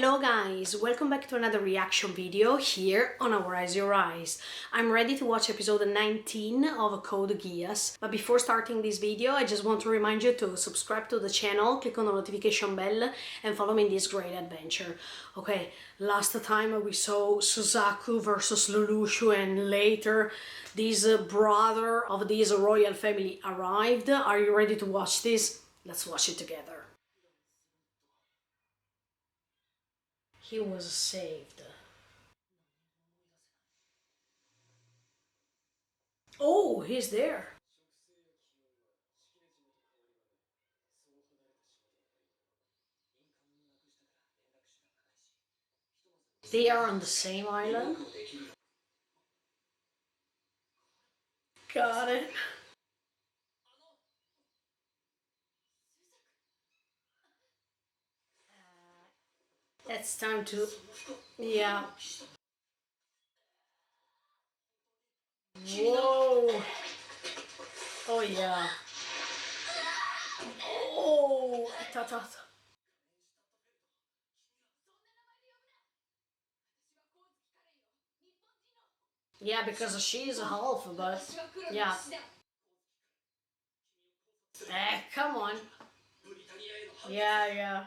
Hello guys, welcome back to another reaction video here on Our Eyes Your Eyes. I'm ready to watch episode 19 of Code Geass, but before starting this video I just want to remind you to subscribe to the channel, click on the notification bell and follow me in this great adventure. Okay, last time we saw Suzaku versus Lelouch and later this brother of this royal family arrived. Are you ready to watch this? Let's watch it together. He was saved. Oh, he's there. They are on the same island. Got it. It's time to... Yeah. Whoa. Oh, yeah. Oh, ta-ta. Yeah, because she's a half, but... Yeah. Come on. Yeah, yeah.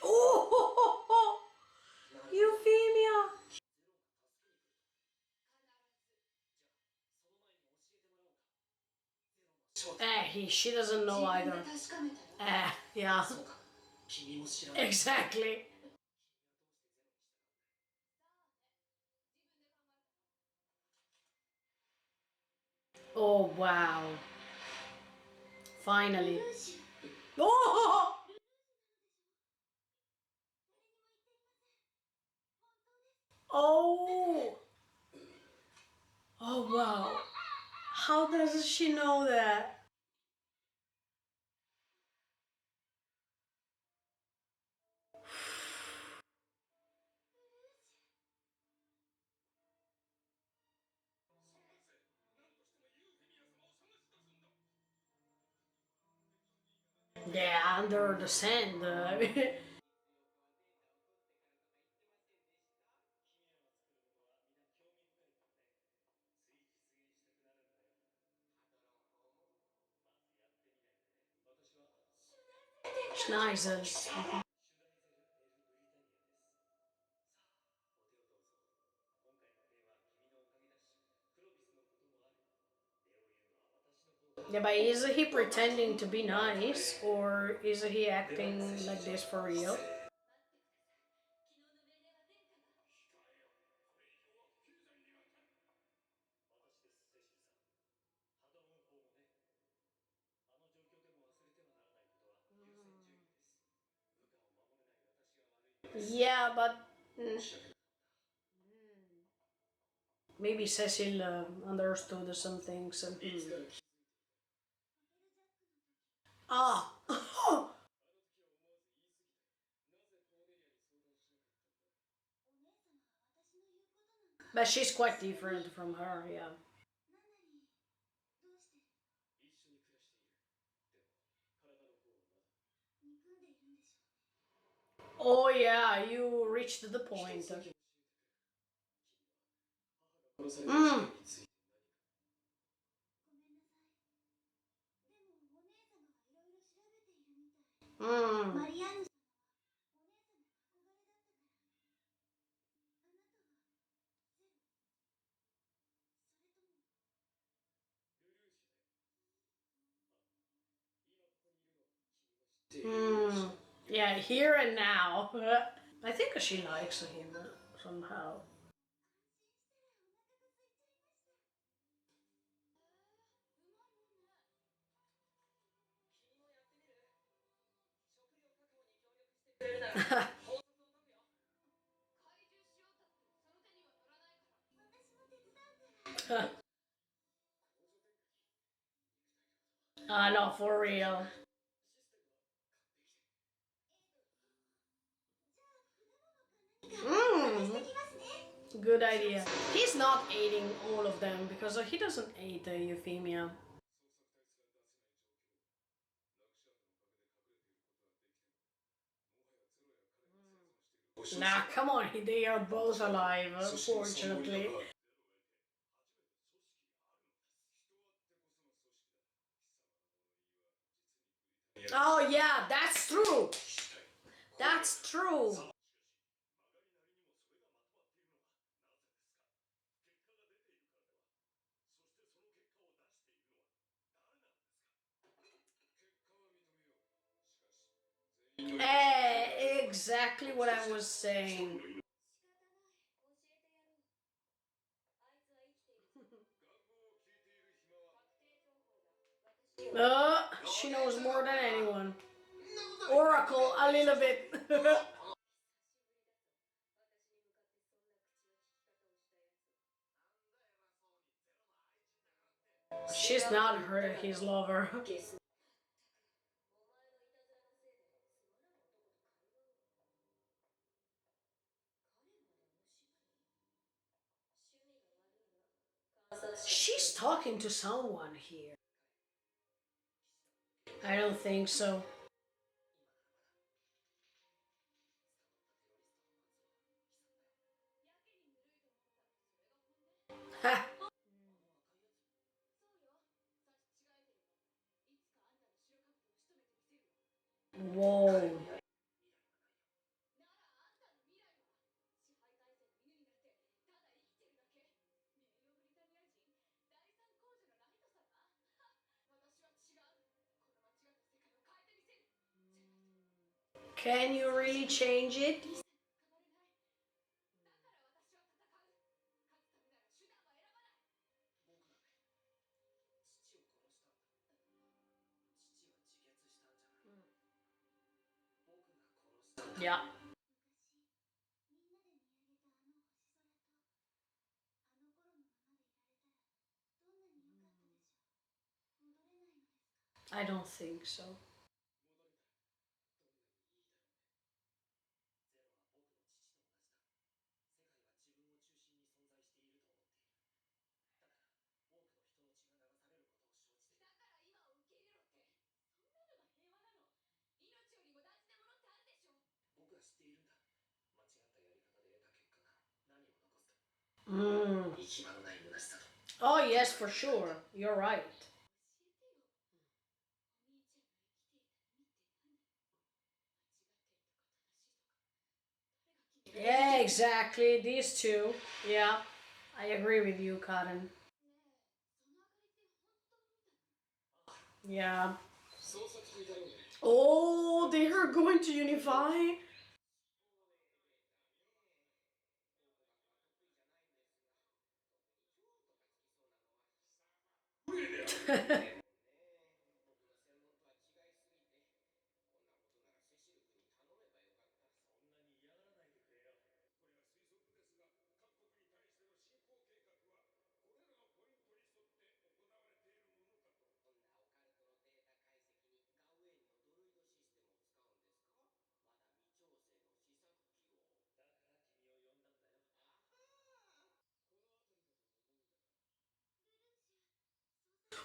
Oh! Euphemia! She doesn't know either. Yeah. Exactly. Oh, wow. Finally. Oh! Oh! Oh, wow. How does she know that? Yeah, under the sand. Schneizers. Yeah, but is he pretending to be nice, or is he acting like this for real? Yeah, but maybe Cecil understood some things. Ah! But she's quite different from her, yeah. Oh yeah, you reached the point. Mm. Mm. Mm. Yeah, here and now. I think she likes him somehow. No, for real. Mm. Good idea. He's not eating all of them because he doesn't eat Euphemia. Nah, come on, they are both alive, unfortunately. Oh yeah, that's true. That's true. Exactly what I was saying. She knows more than anyone. Oracle, a little bit. She's not his lover. She's talking to someone here. I don't think so. Ha. Whoa. Can you really change it? Yeah. I don't think so. Mm. Oh yes, for sure. You're right. Yeah, exactly. These two. Yeah. I agree with you, Karen. Yeah. Oh, they are going to unify?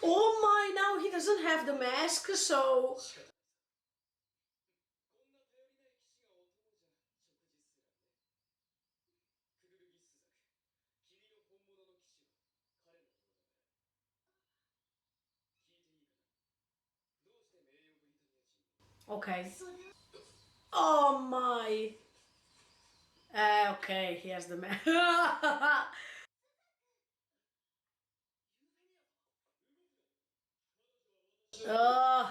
Oh my, now he doesn't have the mask, so... Okay. Oh my. Okay, he has the mask. uh,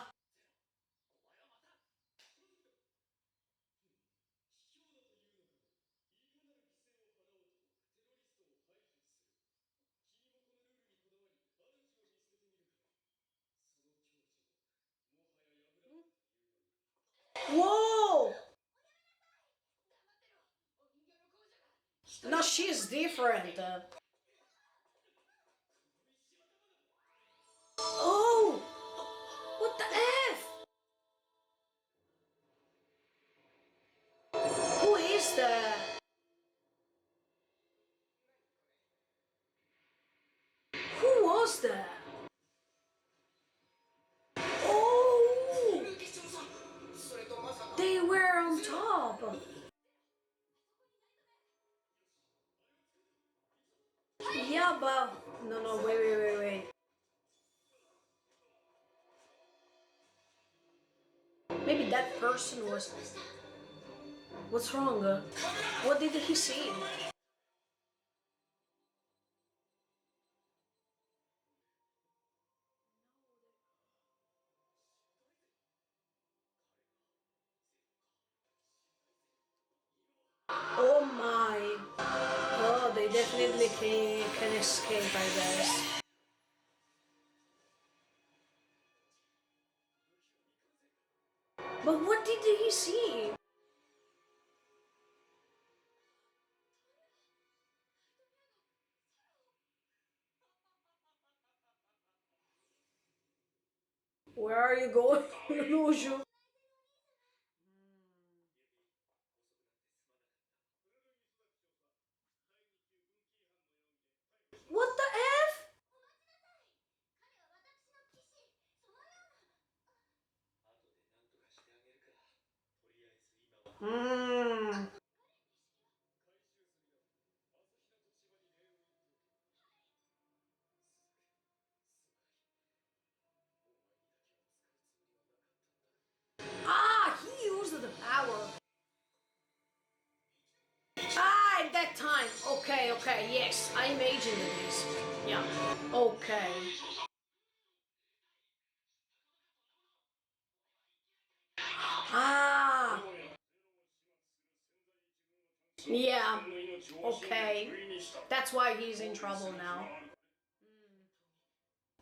Whoa! No, she's different. Oh! What the F? Who is that? Who was that? Oh! They were on top. but no, no, wait. Maybe that person was. What's wrong? What did he see? Oh my. Oh, they definitely can escape, I guess. But what did he see? Where are you going, Lelouch? What the F? Hmm. Ah, he used the power. Ah, at that time. Okay, yes, I imagined this. Yeah. Okay. Ah, yeah. Okay. That's why he's in trouble now.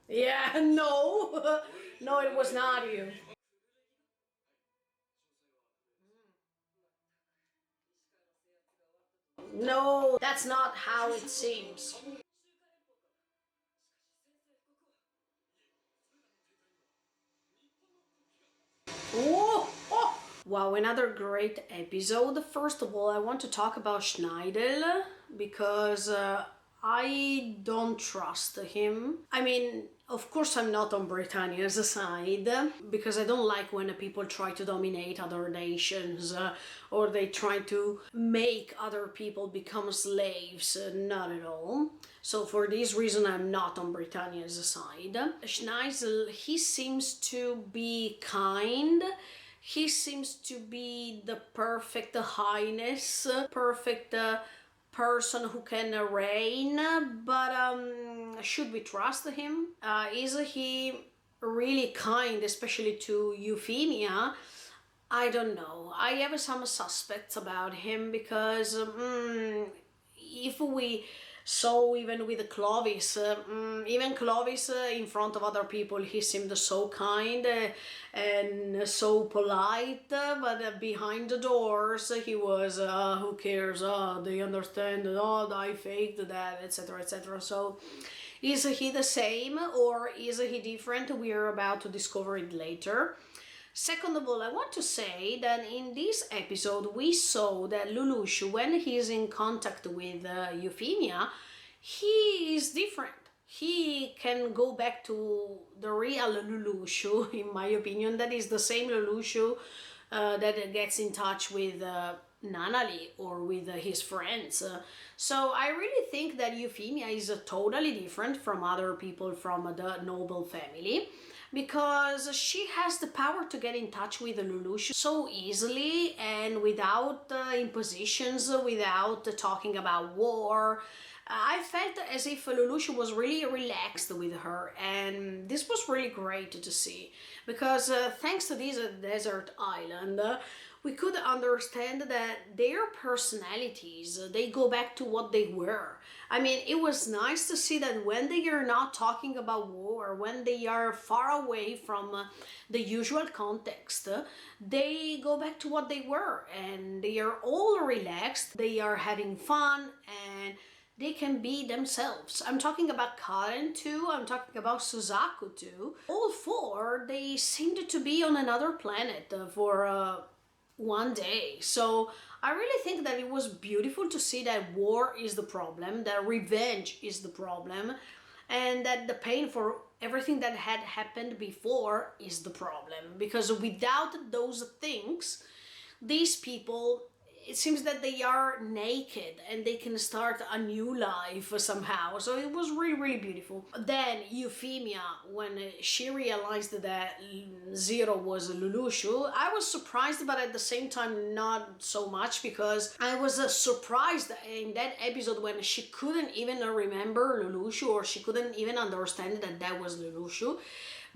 Yeah, no. No, it was not you. No, that's not how it seems. Whoa! Oh! Wow, another great episode. First of all, I want to talk about Schneidel because I don't trust him. I mean, of course, I'm not on Britannia's side because I don't like when people try to dominate other nations or they try to make other people become slaves. Not at all. So for this reason, I'm not on Britannia's side. Schneisel, he seems to be kind. He seems to be the perfect highness, perfect person who can reign. But should we trust him? Is he really kind, especially to Euphemia? I don't know. I have some suspects about him because if we saw even with Clovis, even Clovis in front of other people, he seemed so kind and so polite, but behind the doors, he was, who cares? They understand, I faked that, etc., etc. So, is he the same or is he different? We are about to discover it later. Second of all, I want to say that in this episode we saw that Lelouch, when he is in contact with Euphemia, he is different. He can go back to the real Lelouch, in my opinion. That is the same Lelouch that gets in touch with Nanali or with his friends. So I really think that Euphemia is totally different from other people from the noble family because she has the power to get in touch with Lelouch so easily and without impositions, without talking about war. I felt as if Lelouch was really relaxed with her, and this was really great to see because thanks to this desert island, we could understand that their personalities they go back to what they were. I mean, it was nice to see that when they are not talking about war, when they are far away from the usual context, they go back to what they were and they are all relaxed, they are having fun, and they can be themselves. I'm talking about Karen too, I'm talking about Suzaku too. All four, they seemed to be on another planet for one day. So I really think that it was beautiful to see that war is the problem, that revenge is the problem, and that the pain for everything that had happened before is the problem. Because without those things, these people, it seems that they are naked and they can start a new life somehow. So it was really, really beautiful. Then Euphemia, when she realized that Zero was Lelouch, I was surprised, but at the same time not so much, because I was surprised in that episode when she couldn't even remember Lelouch, or she couldn't even understand that that was Lelouch.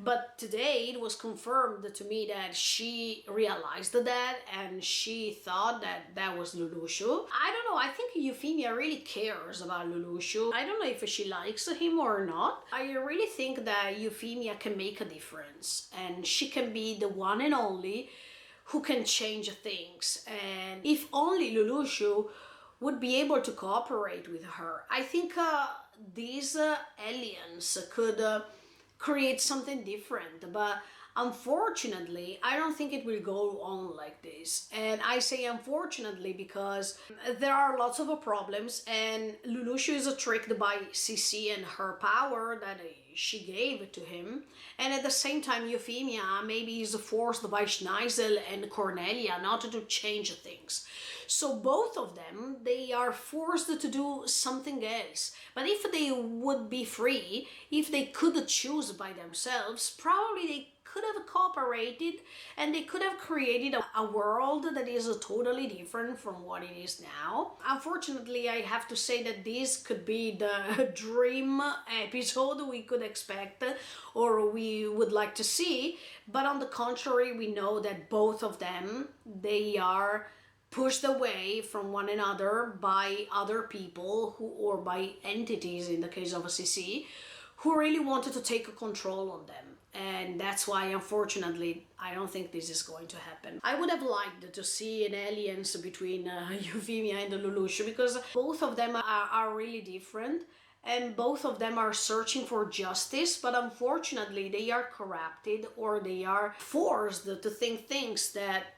But today it was confirmed to me that she realized that and she thought that that was Lelouch. I don't know, I think Euphemia really cares about Lelouch. I don't know if she likes him or not. I really think that Euphemia can make a difference and she can be the one and only who can change things. And if only Lelouch would be able to cooperate with her, I think these aliens could create something different. But unfortunately, I don't think it will go on like this. And I say unfortunately because there are lots of problems, and Lelouch is tricked by CC and her power that she gave to him. And at the same time, Euphemia maybe is forced by Schneisel and Cornelia not to change things. So both of them, they are forced to do something else. But if they would be free, if they could choose by themselves, probably they could have cooperated and they could have created a world that is totally different from what it is now. Unfortunately, I have to say that this could be the dream episode we could expect or we would like to see. But on the contrary, we know that both of them, they are pushed away from one another by other people or by entities, in the case of a CC, who really wanted to take control on them. And that's why, unfortunately, I don't think this is going to happen. I would have liked to see an alliance between Euphemia and Lelouch, because both of them are really different and both of them are searching for justice, but unfortunately they are corrupted or they are forced to think things that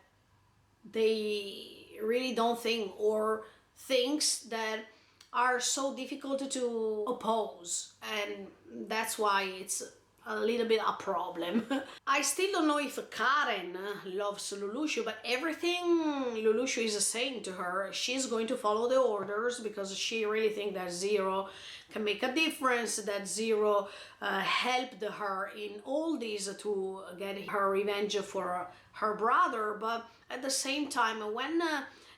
they really don't think, or things that are so difficult to oppose, and that's why it's a little bit a problem. I still don't know if Karen loves Lelouch, but everything Lelouch is saying to her, she's going to follow the orders because she really thinks that Zero can make a difference, that Zero helped her in all this to get her revenge for her brother. But at the same time, when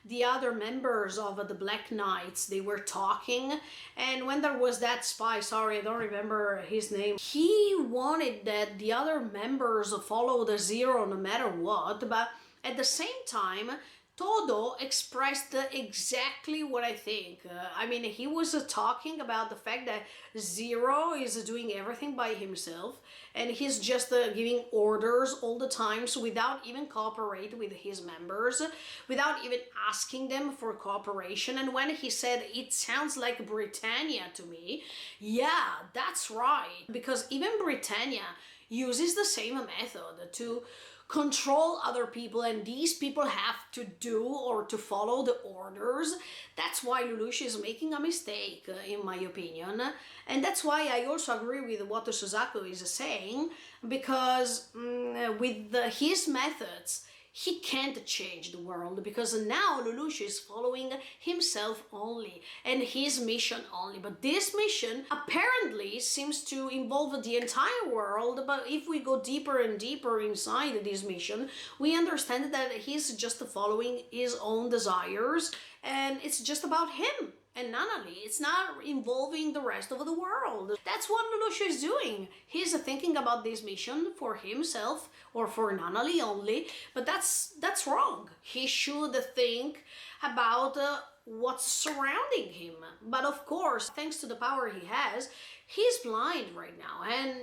the other members of the Black Knights, they were talking, and when there was that spy, sorry, I don't remember his name, he wanted that the other members follow the Zero no matter what, but at the same time, Todo expressed exactly what I think. I mean, he was talking about the fact that Zero is doing everything by himself and he's just giving orders all the time, so without even cooperate with his members, without even asking them for cooperation. And when he said, it sounds like Britannia to me, yeah, that's right. Because even Britannia uses the same method to control other people, and these people have to do or to follow the orders. That's why Lelouch is making a mistake, in my opinion. And that's why I also agree with what Suzaku is saying, because with his methods, he can't change the world, because now Lelouch is following himself only and his mission only. But this mission apparently seems to involve the entire world, but if we go deeper and deeper inside this mission, we understand that he's just following his own desires and it's just about him and Nunnally. It's not involving the rest of the world. That's what Lelouch is doing. He's thinking about this mission for himself or for Nunnally only, but that's wrong. He should think about what's surrounding him. But of course, thanks to the power he has, he's blind right now and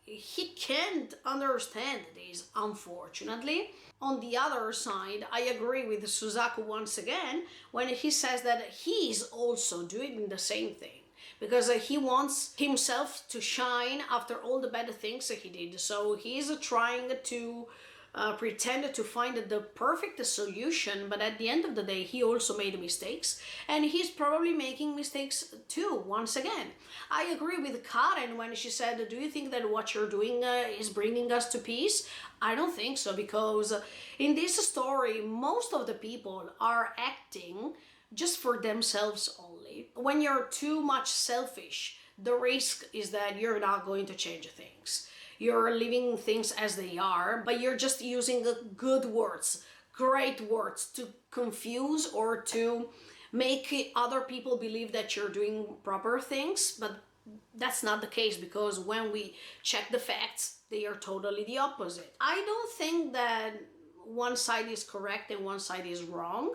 he can't understand this, unfortunately. On the other side, I agree with Suzaku once again when he says that he's also doing the same thing, because he wants himself to shine after all the bad things that he did. So he's trying to pretended to find the perfect solution, but at the end of the day, he also made mistakes, and he's probably making mistakes too, once again. I agree with Karen when she said, do you think that what you're doing is bringing us to peace? I don't think so, because in this story, most of the people are acting just for themselves only. When you're too much selfish, the risk is that you're not going to change things. You're leaving things as they are, but you're just using good words, great words to confuse or to make other people believe that you're doing proper things, but that's not the case, because when we check the facts, they are totally the opposite. I don't think that one side is correct and one side is wrong.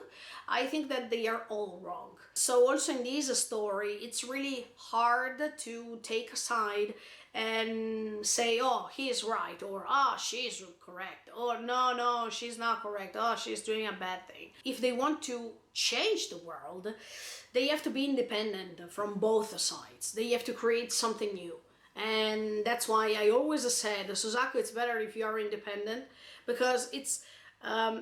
I think that they are all wrong. So also in this story, it's really hard to take a side and say, oh, he's right, or ah, oh, she's correct, or no, she's not correct, oh, she's doing a bad thing. If they want to change the world, they have to be independent from both sides. They have to create something new. And that's why I always said, Suzaku, it's better if you are independent, because it's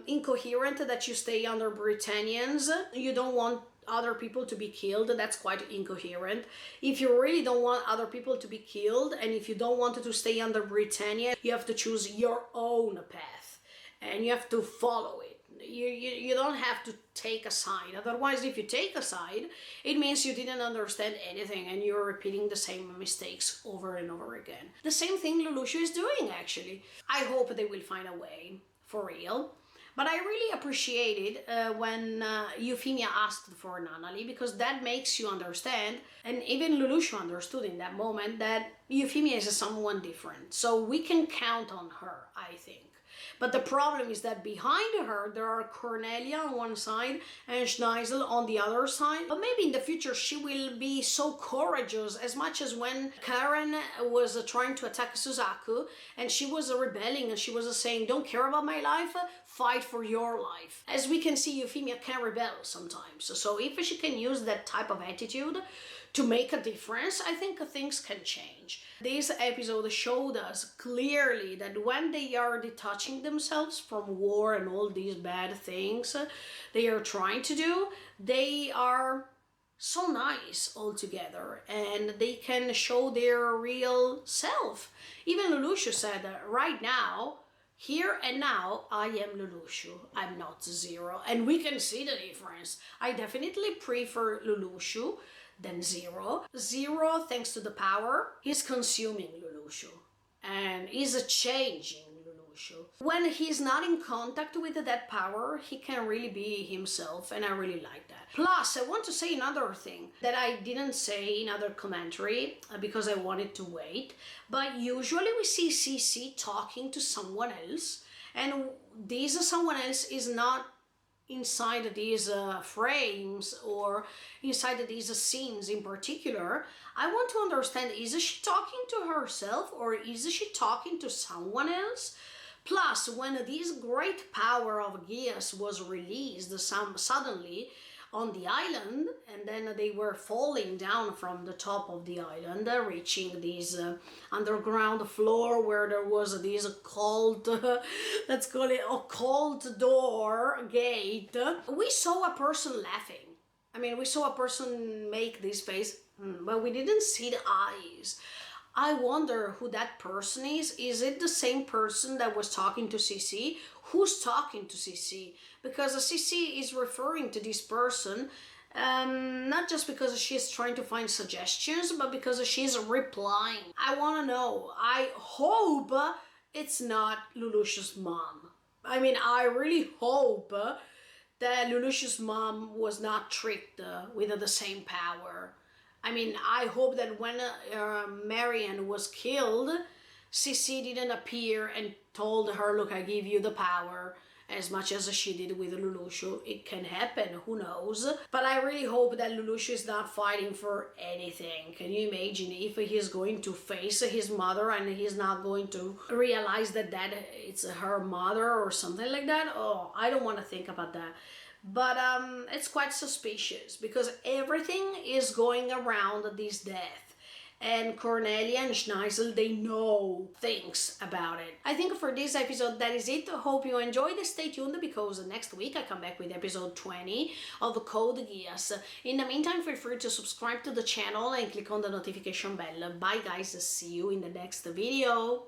incoherent that you stay under Britannians. You don't want other people to be killed. That's quite incoherent. If you really don't want other people to be killed, and if you don't want to stay under Britannia, you have to choose your own path and you have to follow it. You don't have to take a side. Otherwise, if you take a side, it means you didn't understand anything and you're repeating the same mistakes over and over again. The same thing Lelouch is doing, actually. I hope they will find a way, for real. But I really appreciated when Euphemia asked for Nanali, because that makes you understand, and even Lelouch understood in that moment, that Euphemia is someone different. So we can count on her, I think. But the problem is that behind her, there are Cornelia on one side and Schneisel on the other side. But maybe in the future, she will be so courageous, as much as when Karen was trying to attack Suzaku and she was rebelling and she was saying, don't care about my life, fight for your life. As we can see, Euphemia can rebel sometimes. So if she can use that type of attitude to make a difference, I think things can change. This episode showed us clearly that when they are detaching themselves from war and all these bad things they are trying to do, they are so nice all together and they can show their real self. Even Lelouch said that right now, here and now, I am Lelouch, I'm not Zero. And we can see the difference. I definitely prefer Lelouch than Zero. Zero, thanks to the power, is consuming Lelouch and is changing Lelouch. When he's not in contact with that power, he can really be himself, and I really like that. Plus, I want to say another thing that I didn't say in other commentary because I wanted to wait, but usually we see CC talking to someone else, and this someone else is not inside these frames or inside these scenes in particular. I want to understand, is she talking to herself or is she talking to someone else? Plus, when this great power of Geass was released suddenly on the island, and then they were falling down from the top of the island, reaching this underground floor where there was this occult, let's call it occult door, gate. We saw a person laughing. I mean, we saw a person make this face, but we didn't see the eyes. I wonder who that person is. Is it the same person that was talking to CC? Who's talking to CC? Because CC is referring to this person, not just because she's trying to find suggestions, but because she's replying. I want to know. I hope it's not Lelouch's mom. I mean, I really hope that Lelouch's mom was not tricked with the same power. I mean, I hope that when Marianne was killed, Sissi didn't appear and told her, look, I give you the power, as much as she did with Lelouch. It can happen, who knows? But I really hope that Lelouch is not fighting for anything. Can you imagine if he's going to face his mother and he's not going to realize that it's her mother or something like that? Oh, I don't want to think about that. But it's quite suspicious because everything is going around this death. and Cornelia and Schneisel, they know things about it. I think for this episode that is it. Hope you enjoyed. Stay tuned because next week I come back with episode 20 of Code Geass. In the meantime, feel free to subscribe to the channel and click on the notification bell. Bye guys, see you in the next video.